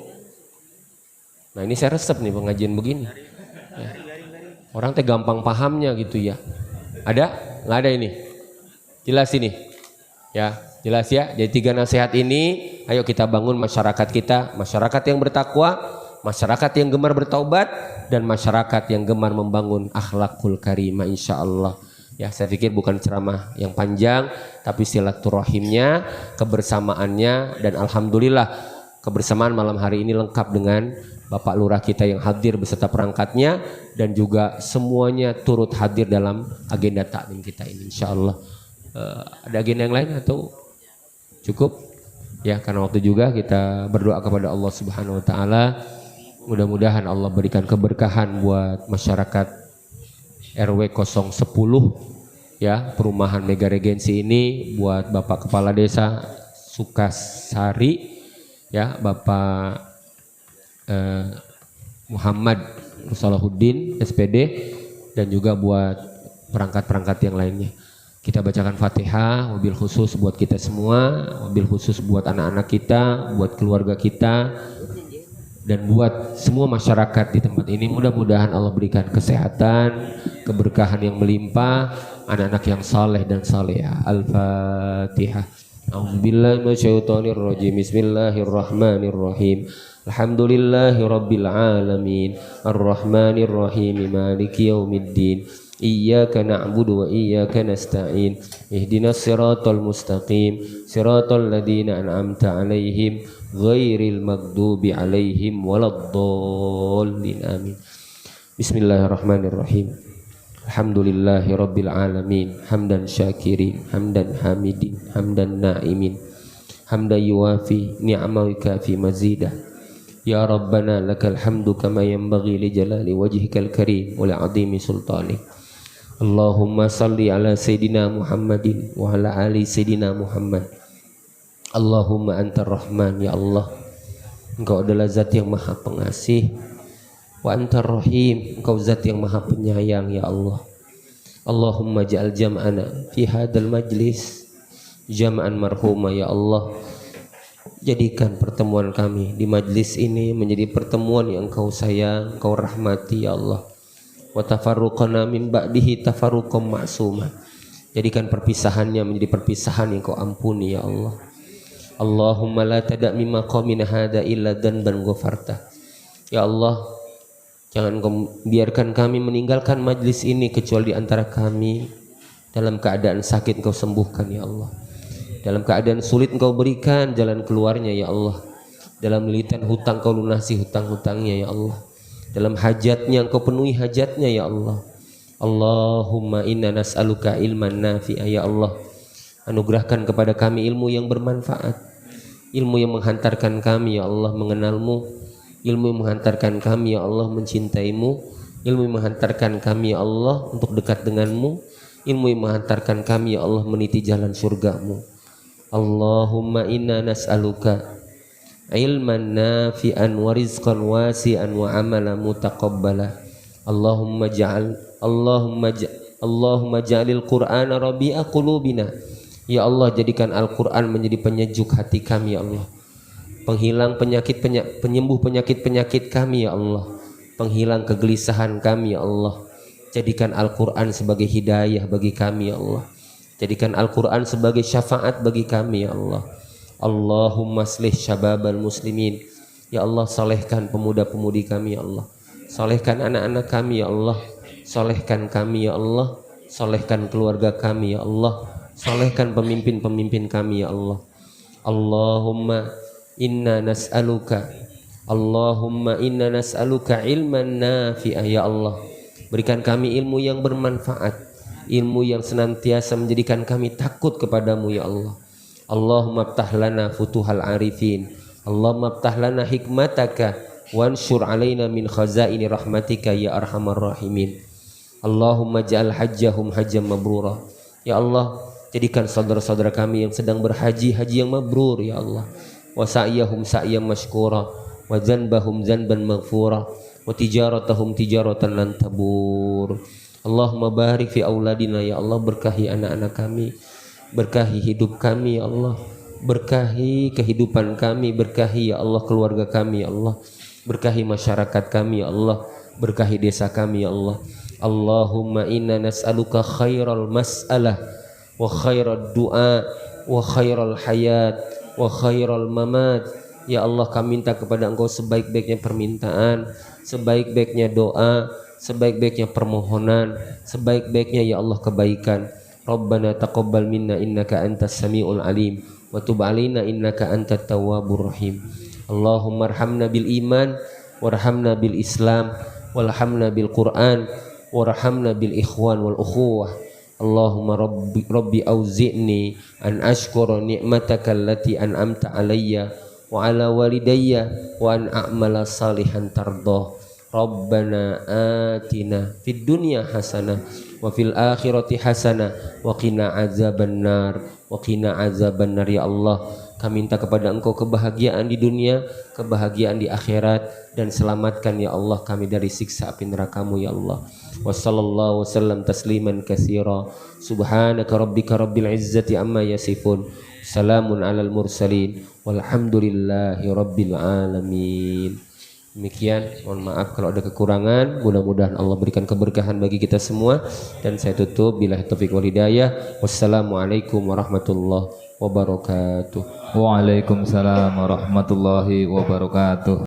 Nah ini saya resep nih pengajian begini. Ya. Orang teh gampang pahamnya gitu ya. Ada? Nggak ada ini? Jelas ini? Ya, jelas ya. Jadi 3 nasihat ini, ayo kita bangun masyarakat kita. Masyarakat yang bertakwa, masyarakat yang gemar bertaubat, dan masyarakat yang gemar membangun akhlakul karimah insyaallah. Ya, saya pikir bukan ceramah yang panjang, tapi silaturahimnya, kebersamaannya, dan alhamdulillah kebersamaan malam hari ini lengkap dengan Bapak Lurah kita yang hadir beserta perangkatnya dan juga semuanya turut hadir dalam agenda taklim kita ini insyaallah. Ada agenda yang lain atau cukup? Ya, karena waktu juga kita berdoa kepada Allah Subhanahu wa taala. Mudah-mudahan Allah berikan keberkahan buat masyarakat RW 010 ya, perumahan Mega Regensi ini, buat Bapak Kepala Desa Sukasari ya, Bapak Muhammad Salahuddin SPD, dan juga buat perangkat-perangkat yang lainnya. Kita bacakan Fatihah, wabil khusus buat kita semua, wabil khusus buat anak-anak kita, buat keluarga kita, dan buat semua masyarakat di tempat ini. Mudah-mudahan Allah berikan kesehatan, keberkahan yang melimpah, anak-anak yang saleh dan salehah. Al-Fatihah. A'udzubillahi minasyaitonirrajim. Bismillahirrahmanirrahim. Alhamdulillahi rabbil alamin. Arrahmanirrahim. Maliki yaumiddin. Iyyaka na'budu wa iyyaka nasta'in. Ihdinas siratal mustaqim. Siratal ladzina an'amta 'alaihim ghairil maghdubi 'alaihim waladdallin. Amin. Bismillahirrahmanirrahim. Alhamdulillahi rabbil alamin. Hamdan syakirin, hamdan hamidin, hamdan na'imin, hamdan yuwafi ni'amaka fi mazidah. Ya Rabbana lakal hamdu kama yanbaghi li jalali wajhikal karim wa li 'azimi sultanik. Allahumma salli ala Sayyidina Muhammadin wa ala ali Sayyidina Muhammad. Allahumma antar rahman, ya Allah, Engkau adalah zat yang maha pengasih. Wa antar rahim, Engkau zat yang maha penyayang, ya Allah. Allahumma ja'al jam'ana fi hadal majlis jam'an marhuma, ya Allah. Jadikan pertemuan kami di majlis ini menjadi pertemuan yang Engkau sayang, Engkau rahmati, ya Allah. wa tafarruqana min ba'dihi tafarruqan ma'suma. Jadikan perpisahannya menjadi perpisahan yang Kau ampuni ya Allah. Allahumma la tada' mimma qamina hada illa danban ghafarta. Ya Allah, jangan Kau biarkan kami meninggalkan majlis ini kecuali di antara kami dalam keadaan sakit Kau sembuhkan ya Allah. Dalam keadaan sulit Engkau berikan jalan keluarnya ya Allah. Dalam militan hutang Kau lunasi hutang-hutangnya ya Allah. Dalam hajatnya Engkau penuhi hajatnya ya Allah. Allahumma inna nas'aluka ilman nafi'a ya Allah. Anugerahkan kepada kami ilmu yang bermanfaat, ilmu yang menghantarkan kami ya Allah mengenal-Mu, ilmu yang menghantarkan kami ya Allah mencintaimu, ilmu yang menghantarkan kami ya Allah untuk dekat denganmu, ilmu yang menghantarkan kami ya Allah meniti jalan surgamu. Allahumma inna nas'aluka ilman nafi'an wa rizqan wasi'an wa amalan mutaqabbala. Allahumma ja'alil Qur'ana rabi'a qulubina. Ya Allah, jadikan Al-Qur'an menjadi penyejuk hati kami ya Allah. Penghilang penyembuh penyakit-penyakit kami ya Allah. Penghilang kegelisahan kami ya Allah. Jadikan Al-Qur'an sebagai hidayah bagi kami ya Allah. Jadikan Al-Quran sebagai syafaat bagi kami ya Allah. Allahumma aslih syababal muslimin. Ya Allah, salehkan pemuda-pemudi kami ya Allah. Salehkan anak-anak kami ya Allah. Salehkan kami ya Allah. Salehkan keluarga kami ya Allah. Salehkan pemimpin-pemimpin kami ya Allah. Allahumma inna nas'aluka ilman nafi'ah ya Allah. Berikan kami ilmu yang bermanfaat, ilmu yang senantiasa menjadikan kami takut kepadamu ya Allah. Allahumma aftah lana futuhal arifin. Allahumma aftah lana hikmataka wansyur alaina min khazaini rahmatika ya arhamar rahimin. Allahumma ja'al hajjahum hajjam mabrura. Ya Allah, jadikan saudara-saudara kami yang sedang berhaji haji yang mabrur ya Allah. Wa sa'yahum sa'yan mashkura wa zanbahum zanban maghfura wa tijaratahum tijaratan lan tabur. Allahumma barik fi auladina ya Allah, berkahi anak-anak kami, berkahi hidup kami ya Allah, berkahi kehidupan kami, berkahi ya Allah keluarga kami ya Allah, berkahi masyarakat kami ya Allah, berkahi desa kami ya Allah. Allahumma inna nas'aluka khairal mas'alah wa khairal du'a wa khairal hayat wa khairal mamat. Ya Allah, kami minta kepada Engkau sebaik-baiknya permintaan, sebaik-baiknya doa, sebaik-baiknya permohonan, sebaik-baiknya ya Allah kebaikan. Rabbana taqabbal minna innaka antas samiul alim wa tub alaina innaka antat tawwabur rahim. Allahumma arhamna bil iman warhamna bil islam warhamna bil quran warhamna bil ikhwan wal ukhuwah. Allahumma rabbi auzi'ni an ashkura ni'mataka allati an'amta alayya wa ala walidayya wa an a'mala salihan tardah. Rabbana atina fid dunya hasanah wa fil akhirati hasanah wa qina azabannar wa qina azabannar. Ya Allah, kami minta kepada Engkau kebahagiaan di dunia, kebahagiaan di akhirat, dan selamatkan ya Allah kami dari siksa api neraka-Mu ya Allah. Wa sallallahu wasallam tasliman katsira. Subhanaka rabbika rabbil izzati amma yasifun. Salamun alal mursalin walhamdulillahi rabbil alamin. Demikian, mohon maaf kalau ada kekurangan. Mudah-mudahan Allah berikan keberkahan bagi kita semua. Dan saya tutup billahi taufiq wal hidayah. Wassalamualaikum warahmatullahi wabarakatuh. Waalaikumsalam warahmatullahi wabarakatuh.